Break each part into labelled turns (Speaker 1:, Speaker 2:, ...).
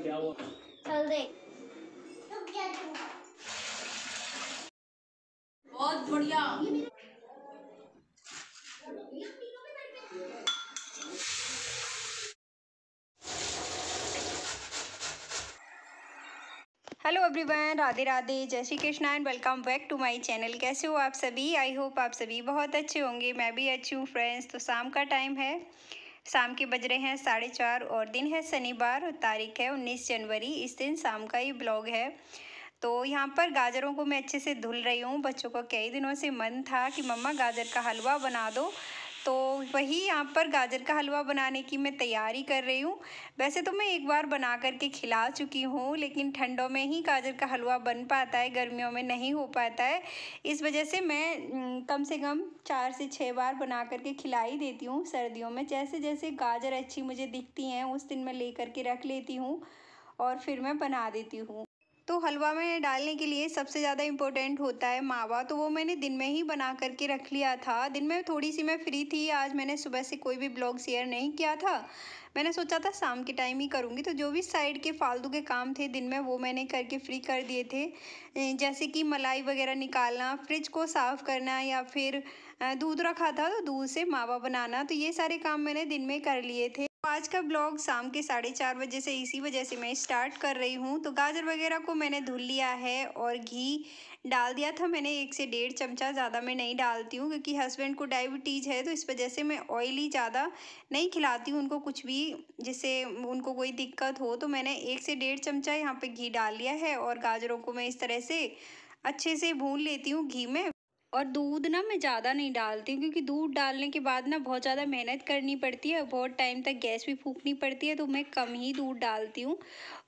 Speaker 1: क्या हुआ?
Speaker 2: चल देख। रुक जा तू।
Speaker 3: बहुत बढ़िया।
Speaker 4: हेलो एवरीवन, राधे राधे, जय Shri Krishna and welcome back to my channel. कैसे हो आप सभी? आई होप आप सभी बहुत अच्छे होंगे। मैं भी अच्छी हूँ फ्रेंड्स। तो शाम का टाइम है, शाम के बज रहे हैं 4:30 और दिन है शनिवार और तारीख है 19 जनवरी। इस दिन शाम का ही ब्लॉग है। तो यहाँ पर गाजरों को मैं अच्छे से धुल रही हूँ। बच्चों का कई दिनों से मन था कि मम्मा गाजर का हलवा बना दो, तो वही यहाँ पर गाजर का हलवा बनाने की मैं तैयारी कर रही हूँ। वैसे तो मैं एक बार बना करके खिला चुकी हूँ, लेकिन ठंडों में ही गाजर का हलवा बन पाता है, गर्मियों में नहीं हो पाता है। इस वजह से मैं कम से कम 4 से 6 बार बना करके खिला ही देती हूँ सर्दियों में। जैसे जैसे गाजर अच्छी मुझे दिखती हैं उस दिन मैं ले करके रख लेती हूँ और फिर मैं बना देती हूँ। तो हलवा में डालने के लिए सबसे ज़्यादा इम्पोर्टेंट होता है मावा। तो वो मैंने दिन में ही बना करके रख लिया था। दिन में थोड़ी सी मैं फ्री थी, आज मैंने सुबह से कोई भी ब्लॉग शेयर नहीं किया था। मैंने सोचा था शाम के टाइम ही करूँगी। तो जो भी साइड के फालतू के काम थे दिन में वो मैंने करके फ्री कर दिए थे। जैसे कि मलाई वगैरह निकालना, फ्रिज को साफ़ करना, या फिर दूध रखा था तो दूध से मावा बनाना। तो ये सारे काम मैंने दिन में कर लिए थे। आज का ब्लॉग शाम के 4:30 बजे से इसी वजह से मैं स्टार्ट कर रही हूँ। तो गाजर वगैरह को मैंने धुल लिया है और घी डाल दिया था मैंने 1 से 1.5 चमचा। ज़्यादा मैं नहीं डालती हूँ क्योंकि हस्बैंड को डायबिटीज़ है, तो इस वजह से मैं ऑयली ज़्यादा नहीं खिलाती हूँ उनको कुछ भी, जिससे उनको कोई दिक्कत हो। तो मैंने 1 से 1.5 चमचा यहाँ पे घी डाल लिया है और गाजरों को मैं इस तरह से अच्छे से भून लेती हूँ घी में। और दूध ना मैं ज़्यादा नहीं डालती हूँ क्योंकि दूध डालने के बाद ना बहुत ज़्यादा मेहनत करनी पड़ती है, बहुत टाइम तक गैस भी फूकनी पड़ती है। तो मैं कम ही दूध डालती हूँ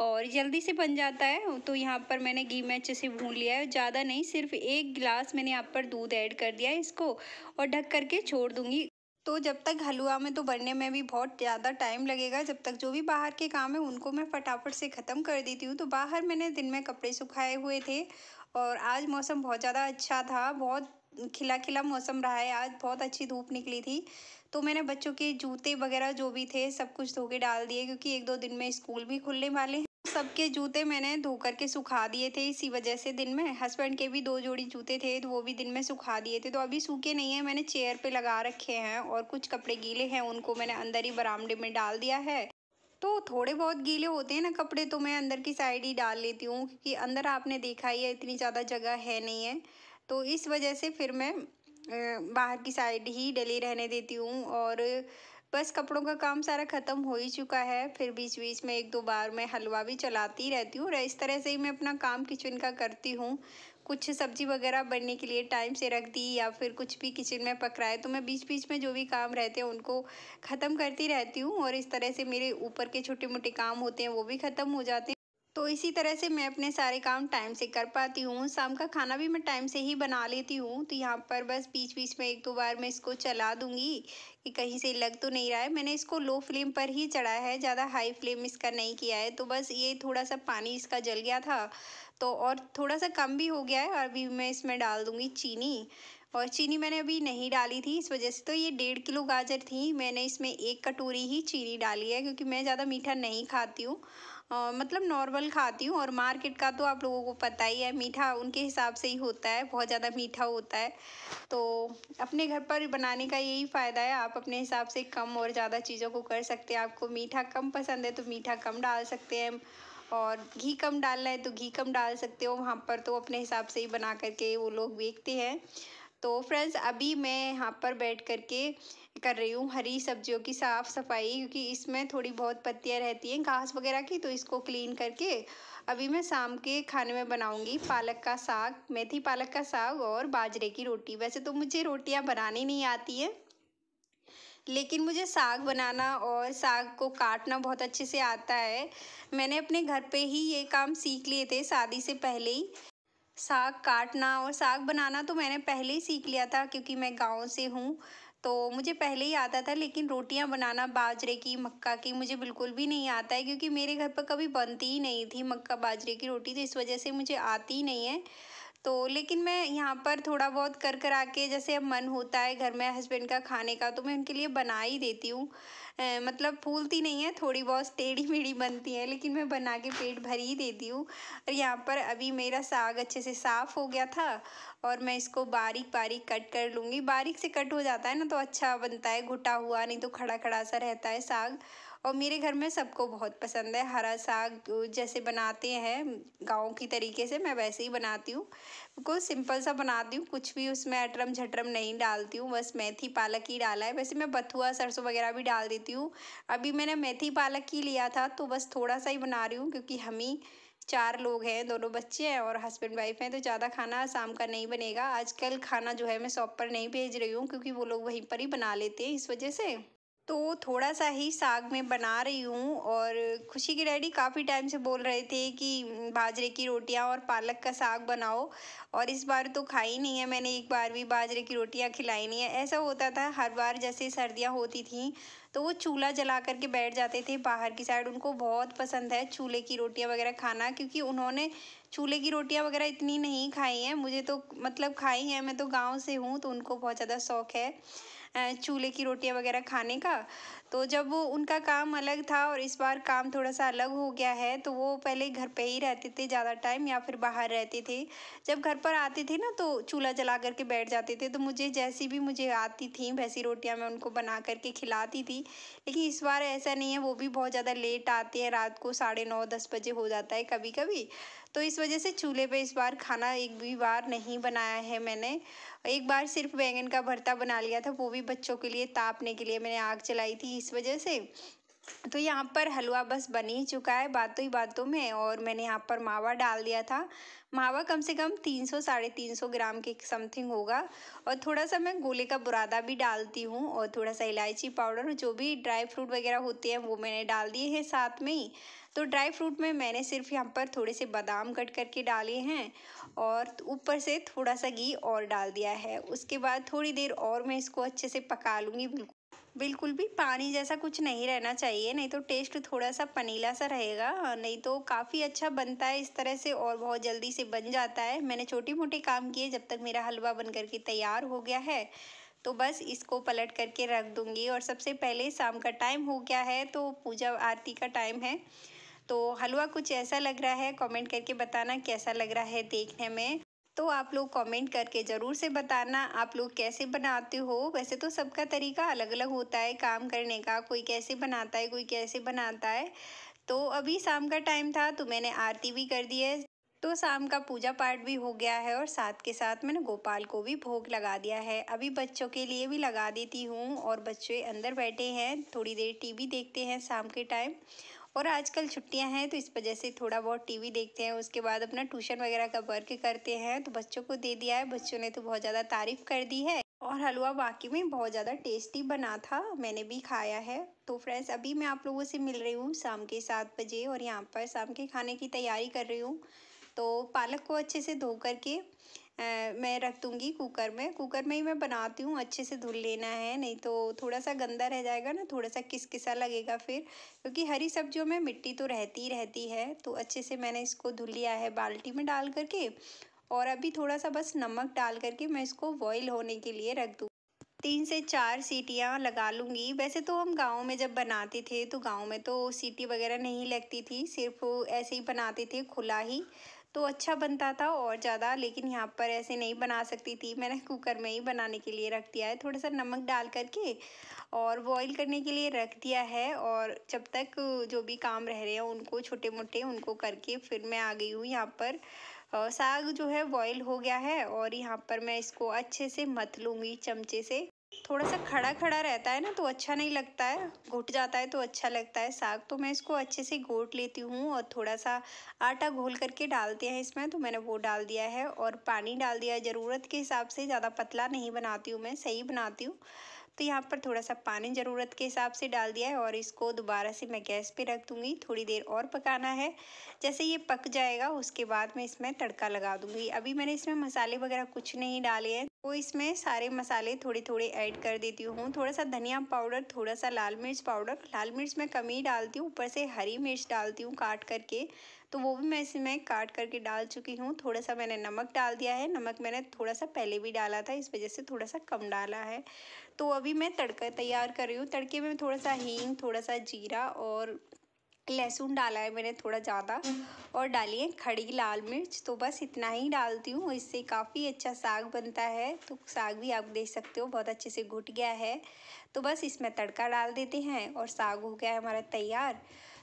Speaker 4: और जल्दी से बन जाता है। तो यहाँ पर मैंने घी में अच्छे से भून लिया है, ज़्यादा नहीं, सिर्फ 1 गिलास मैंने यहाँ पर दूध ऐड कर दिया है इसको और ढक करके छोड़ दूँगी। तो जब तक हलवा में तो बनने में भी बहुत ज़्यादा टाइम लगेगा, जब तक जो भी बाहर के काम है उनको मैं फटाफट से ख़त्म कर देती हूँ। तो बाहर मैंने दिन में कपड़े सुखाए हुए थे और आज मौसम बहुत ज़्यादा अच्छा था, बहुत खिला खिला मौसम रहा है आज, बहुत अच्छी धूप निकली थी। तो मैंने बच्चों के जूते वगैरह जो भी थे सब कुछ धो के डाल दिए क्योंकि 1-2 दिन में स्कूल भी खुलने वाले हैं। सबके जूते मैंने धो करके सुखा दिए थे इसी वजह से। दिन में हस्बैंड के भी 2 जोड़ी जूते थे तो वो भी दिन में सुखा दिए थे। तो अभी सूखे नहीं है, मैंने चेयर पे लगा रखे हैं और कुछ कपड़े गीले हैं उनको मैंने अंदर ही बरामदे में डाल दिया है। तो थोड़े बहुत गीले होते हैं ना कपड़े, तो मैं अंदर की साइड ही डाल लेती हूँ क्योंकि अंदर आपने देखा ही है इतनी ज़्यादा जगह है नहीं है। तो इस वजह से फिर मैं बाहर की साइड ही डली रहने देती हूँ। और बस कपड़ों का काम सारा ख़त्म हो ही चुका है। फिर बीच बीच में 1-2 बार मैं हलवा भी चलाती रहती हूँ और इस तरह से ही मैं अपना काम किचन का करती हूँ। कुछ सब्जी वगैरह बनने के लिए टाइम से रख दी या फिर कुछ भी किचन में पक रहा है तो मैं बीच बीच में जो भी काम रहते हैं उनको ख़त्म करती रहती हूँ और इस तरह से मेरे ऊपर के छोटे मोटे काम होते हैं वो भी ख़त्म हो जाते हैं। तो इसी तरह से मैं अपने सारे काम टाइम से कर पाती हूँ। शाम का खाना भी मैं टाइम से ही बना लेती हूँ। तो यहाँ पर बस बीच बीच में 1-2 बार मैं इसको चला दूँगी कि कहीं से लग तो नहीं रहा है। मैंने इसको लो फ्लेम पर ही चढ़ाया है, ज़्यादा हाई फ्लेम इसका नहीं किया है। तो बस ये थोड़ा सा पानी इसका जल गया था तो और थोड़ा सा कम भी हो गया है। और अभी मैं इसमें डाल दूँगी चीनी, और चीनी मैंने अभी नहीं डाली थी इस वजह से। तो ये 1.5 किलो गाजर थी, मैंने इसमें 1 कटोरी ही चीनी डाली है क्योंकि मैं ज़्यादा मीठा नहीं खाती हूँ। मतलब नॉर्मल खाती हूँ और मार्केट का तो आप लोगों को पता ही है, मीठा उनके हिसाब से ही होता है, बहुत ज़्यादा मीठा होता है। तो अपने घर पर बनाने का यही फ़ायदा है, आप अपने हिसाब से कम और ज़्यादा चीज़ों को कर सकते हैं। आपको मीठा कम पसंद है तो मीठा कम डाल सकते हैं और घी कम डालना है तो घी कम डाल सकते हो। वहाँ पर तो अपने हिसाब से ही बना करके वो लोग बेचते हैं। तो फ्रेंड्स अभी मैं यहाँ पर बैठ करके कर रही हूँ हरी सब्जियों की साफ़ सफाई, क्योंकि इसमें थोड़ी बहुत पत्तियाँ रहती हैं घास वगैरह की, तो इसको क्लीन करके अभी मैं शाम के खाने में बनाऊँगी पालक का साग, मेथी पालक का साग और बाजरे की रोटी। वैसे तो मुझे रोटियाँ बनानी नहीं आती हैं, लेकिन मुझे साग बनाना और साग को काटना बहुत अच्छे से आता है। मैंने अपने घर पे ही ये काम सीख लिए थे शादी से पहले ही। साग काटना और साग बनाना तो मैंने पहले ही सीख लिया था क्योंकि मैं गांव से हूँ, तो मुझे पहले ही आता था। लेकिन रोटियां बनाना बाजरे की, मक्का की मुझे बिल्कुल भी नहीं आता है क्योंकि मेरे घर पर कभी बनती ही नहीं थी मक्का बाजरे की रोटी, तो इस वजह से मुझे आती ही नहीं है। तो लेकिन मैं यहाँ पर थोड़ा बहुत कर आके, जैसे अब मन होता है घर में हस्बैंड का खाने का, तो मैं उनके लिए बना ही देती हूँ। मतलब फूलती नहीं है, थोड़ी बहुत टेढ़ी मेढ़ी बनती है, लेकिन मैं बना के पेट भर ही देती हूँ। और यहाँ पर अभी मेरा साग अच्छे से साफ़ हो गया था और मैं इसको बारीक बारीक कट कर लूँगी। बारीक से कट हो जाता है ना तो अच्छा बनता है, घुटा हुआ, नहीं तो खड़ा खड़ा सा रहता है साग। और मेरे घर में सबको बहुत पसंद है हरा साग। जैसे बनाते हैं गाँव की तरीके से, मैं वैसे ही बनाती हूँ। बिल्कुल सिंपल सा बनाती हूँ, कुछ भी उसमें अटरम झटरम नहीं डालती हूँ, बस मेथी पालक ही डाला है। वैसे मैं बथुआ सरसों वगैरह भी डाल देती हूँ। अभी मैंने मेथी पालक ही लिया था तो बस थोड़ा सा ही बना रही हूँ, क्योंकि हम ही 4 लोग हैं, दोनों बच्चे हैं और हस्बैंड वाइफ हैं, तो ज़्यादा खाना शाम का नहीं बनेगा। आजकल खाना जो है मैं शॉप पर नहीं भेज रही हूँ, क्योंकि वो लोग वहीं पर ही बना लेते हैं, इस वजह से। तो थोड़ा सा ही साग में बना रही हूँ। और खुशी के डैडी काफ़ी टाइम से बोल रहे थे कि बाजरे की रोटियां और पालक का साग बनाओ, और इस बार तो खाई नहीं है मैंने, एक बार भी बाजरे की रोटियां खिलाई नहीं है। ऐसा होता था हर बार, जैसे सर्दियां होती थी तो वो चूल्हा जला करके बैठ जाते थे बाहर की साइड। उनको बहुत पसंद है चूल्हे की रोटियां वगैरह खाना, क्योंकि उन्होंने चूल्हे की रोटियां वगैरह इतनी नहीं खाई हैं। मुझे तो मतलब खाई हैं, मैं तो गाँव से हूँ, तो उनको बहुत ज़्यादा शौक है चूल्हे की रोटियां वगैरह खाने का। तो जब वो उनका काम अलग था और इस बार काम थोड़ा सा अलग हो गया है, तो वो पहले घर पे ही रहते थे ज़्यादा टाइम, या फिर बाहर रहते थे। जब घर पर आते थे ना तो चूल्हा जला करके बैठ जाते थे, तो मुझे जैसी भी मुझे आती थी वैसी रोटियां मैं उनको बना करके खिलाती थी। लेकिन इस बार ऐसा नहीं है, वो भी बहुत ज़्यादा लेट आते हैं, रात को 9:30-10 बजे हो जाता है कभी कभी। तो इस वजह से चूल्हे पे इस बार खाना एक भी बार नहीं बनाया है मैंने। एक बार सिर्फ बैंगन का भरता बना लिया था, वो भी बच्चों के लिए तापने के लिए मैंने आग जलाई थी, इस वजह से। तो यहाँ पर हलवा बस बन ही चुका है बातों ही बातों में, और मैंने यहाँ पर मावा डाल दिया था। मावा कम से कम 300-350 ग्राम के समथिंग होगा। और थोड़ा सा मैं गोले का बुरादा भी डालती हूँ, और थोड़ा सा इलायची पाउडर, जो भी ड्राई फ्रूट वगैरह होते हैं वो मैंने डाल दिए हैं साथ में ही। तो ड्राई फ्रूट में मैंने सिर्फ यहाँ पर थोड़े से बादाम कट करके डाले हैं, और ऊपर से थोड़ा सा घी और डाल दिया है। उसके बाद थोड़ी देर और मैं इसको अच्छे से पका लूँगी। बिल्कुल भी पानी जैसा कुछ नहीं रहना चाहिए, नहीं तो टेस्ट थोड़ा सा पनीला सा रहेगा, नहीं तो काफ़ी अच्छा बनता है इस तरह से, और बहुत जल्दी से बन जाता है। मैंने छोटे मोटे काम किए जब तक मेरा हलवा बन करके तैयार हो गया है। तो बस इसको पलट करके रख दूंगी। और सबसे पहले शाम का टाइम हो गया है, तो पूजा आरती का टाइम है। तो हलवा कुछ ऐसा लग रहा है, कमेंट करके बताना कैसा लग रहा है देखने में। तो आप लोग कमेंट करके ज़रूर से बताना आप लोग कैसे बनाते हो। वैसे तो सबका तरीका अलग अलग होता है काम करने का, कोई कैसे बनाता है कोई कैसे बनाता है। तो अभी शाम का टाइम था तो मैंने आरती भी कर दी है, तो शाम का पूजा पाठ भी हो गया है, और साथ के साथ मैंने गोपाल को भी भोग लगा दिया है। अभी बच्चों के लिए भी लगा देती हूँ, और बच्चे अंदर बैठे हैं, थोड़ी देर टीवी देखते हैं शाम के टाइम। और आजकल छुट्टियां हैं तो इस वजह से थोड़ा बहुत टीवी देखते हैं, उसके बाद अपना ट्यूशन वगैरह का वर्क करते हैं। तो बच्चों को दे दिया है, बच्चों ने तो बहुत ज़्यादा तारीफ़ कर दी है। और हलवा वाकई में बहुत ज़्यादा टेस्टी बना था, मैंने भी खाया है। तो फ्रेंड्स अभी मैं आप लोगों से मिल रही हूँ शाम के 7 बजे, और यहाँ पर शाम के खाने की तैयारी कर रही हूँ। तो पालक को अच्छे से धो करके मैं रख दूँगी कुकर में। कुकर में ही मैं बनाती हूँ, अच्छे से धुल लेना है, नहीं तो थोड़ा सा गंदा रह जाएगा ना, थोड़ा सा किसकिसा लगेगा फिर, क्योंकि हरी सब्जियों में मिट्टी तो रहती ही रहती है। तो अच्छे से मैंने इसको धुल लिया है बाल्टी में डाल करके, और अभी थोड़ा सा बस नमक डाल करके मैं इसको बॉईल होने के लिए रख दूँ। 3 से 4 सीटियाँ लगा लूँगी। वैसे तो हम गाँव में जब बनाते थे तो गाँव में तो सीटी वगैरह नहीं लगती थी, सिर्फ ऐसे ही बनाते थे खुला ही, तो अच्छा बनता था और ज़्यादा। लेकिन यहाँ पर ऐसे नहीं बना सकती थी, मैंने कुकर में ही बनाने के लिए रख दिया है, थोड़ा सा नमक डाल करके और बॉईल करने के लिए रख दिया है। और जब तक जो भी काम रह रहे हैं उनको छोटे मोटे उनको करके फिर मैं आ गई हूँ यहाँ पर। साग जो है बॉईल हो गया है, और यहाँ पर मैं इसको अच्छे से मथ लूँगी चमचे से। थोड़ा सा खड़ा खड़ा रहता है ना तो अच्छा नहीं लगता है, घुट जाता है तो अच्छा लगता है साग। तो मैं इसको अच्छे से घोट लेती हूँ, और थोड़ा सा आटा घोल करके डालते हैं इसमें, तो मैंने वो डाल दिया है। और पानी डाल दिया है ज़रूरत के हिसाब से, ज़्यादा पतला नहीं बनाती हूँ मैं, सही बनाती हूँ। तो यहाँ पर थोड़ा सा पानी ज़रूरत के हिसाब से डाल दिया है, और इसको दोबारा से मैं गैस पे रख दूँगी, थोड़ी देर और पकाना है। जैसे ये पक जाएगा उसके बाद मैं इसमें तड़का लगा दूँगी। अभी मैंने इसमें मसाले वगैरह कुछ नहीं डाले हैं, तो इसमें सारे मसाले थोड़े थोड़े ऐड कर देती हूँ। थोड़ा सा धनिया पाउडर, थोड़ा सा लाल मिर्च पाउडर, लाल मिर्च मैं कम ही डालती हूँ, ऊपर से हरी मिर्च डालती हूँ काट करके, तो वो भी मैं इसमें काट करके डाल चुकी हूँ। थोड़ा सा मैंने नमक डाल दिया है, नमक मैंने थोड़ा सा पहले भी डाला था, इस वजह से थोड़ा सा कम डाला है। तो अभी मैं तड़का तैयार कर रही हूँ। तड़के में थोड़ा सा हींग, थोड़ा सा जीरा और लहसुन डाला है मैंने थोड़ा ज़्यादा, और डाली है खड़ी लाल मिर्च। तो बस इतना ही डालती हूँ, इससे काफ़ी अच्छा साग बनता है। तो साग भी आप देख सकते हो बहुत अच्छे से घुट गया है। तो बस इसमें तड़का डाल देते हैं और साग हो गया है हमारा तैयार।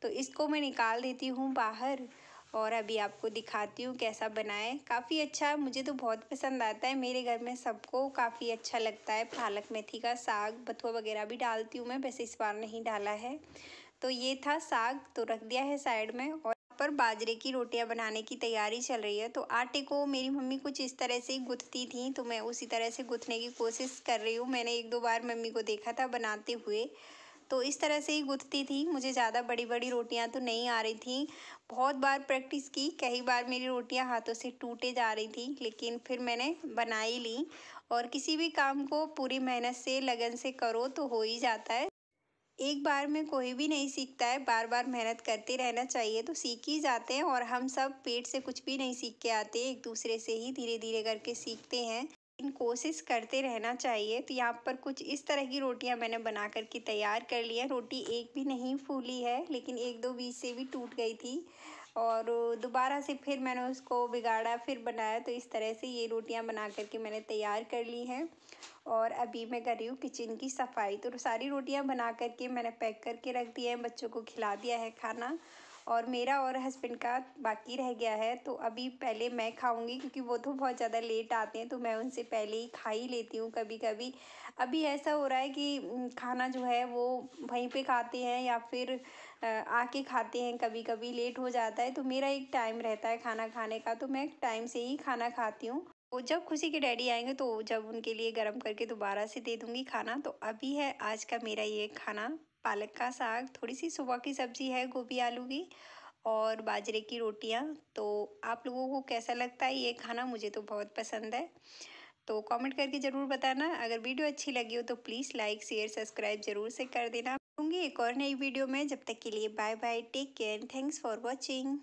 Speaker 4: तो इसको मैं निकाल देती हूँ बाहर और अभी आपको दिखाती हूँ कैसा बनाए। काफ़ी अच्छा, मुझे तो बहुत पसंद आता है, मेरे घर में सबको काफ़ी अच्छा लगता है। पालक मेथी का साग, बथुआ वगैरह भी डालती हूँ मैं, वैसे इस बार नहीं डाला है। तो ये था साग, तो रख दिया है साइड में। और पर बाजरे की रोटियां बनाने की तैयारी चल रही है। तो आटे को मेरी मम्मी कुछ इस तरह से गूंथती थी, तो मैं उसी तरह से गूंथने की कोशिश कर रही हूँ। मैंने एक दो बार मम्मी को देखा था बनाते हुए, तो इस तरह से ही गूंथती थी। मुझे ज़्यादा बड़ी बड़ी रोटियां तो नहीं आ रही थी। बहुत बार प्रैक्टिस की, कई बार मेरी रोटियां हाथों से टूटे जा रही थी, लेकिन फिर मैंने बना ही ली। और किसी भी काम को पूरी मेहनत से, लगन से करो तो हो ही जाता है। एक बार में कोई भी नहीं सीखता है, बार बार मेहनत करते रहना चाहिए तो सीख ही जाते हैं। और हम सब पेट से कुछ भी नहीं सीख के आते, एक दूसरे से ही धीरे धीरे करके सीखते हैं। इन कोशिश करते रहना चाहिए। तो यहाँ पर कुछ इस तरह की रोटियां मैंने बना करके तैयार कर ली है। रोटी एक भी नहीं फूली है, लेकिन एक दो बीच से भी टूट गई थी और दोबारा से फिर मैंने उसको बिगाड़ा, फिर बनाया। तो इस तरह से ये रोटियां बना करके मैंने तैयार कर ली हैं। और अभी मैं कर रही हूँ किचन की सफाई। तो सारी रोटियां बना करके मैंने पैक करके रख दिया है, बच्चों को खिला दिया है खाना, और मेरा और हस्बैंड का बाकी रह गया है। तो अभी पहले मैं खाऊंगी, क्योंकि वो तो बहुत ज़्यादा लेट आते हैं, तो मैं उनसे पहले ही खा ही लेती हूँ कभी कभी। अभी ऐसा हो रहा है कि खाना जो है वो वहीं पे खाते हैं या फिर आके खाते हैं, कभी कभी लेट हो जाता है। तो मेरा एक टाइम रहता है खाना खाने का, तो मैं टाइम से ही खाना खाती हूँ। वो जब खुशी के डैडी आएंगे तो जब उनके लिए गरम करके दोबारा से दे दूंगी खाना। तो अभी है आज का मेरा ये खाना, पालक का साग, थोड़ी सी सुबह की सब्जी है गोभी आलू की, और बाजरे की रोटियां। तो आप लोगों को कैसा लगता है ये खाना? मुझे तो बहुत पसंद है। तो कमेंट करके ज़रूर बताना। अगर वीडियो अच्छी लगी हो तो प्लीज़ लाइक शेयर सब्सक्राइब ज़रूर से कर देना। मिलूंगी एक और नई वीडियो में, जब तक के लिए bye bye, take care, thanks for watching.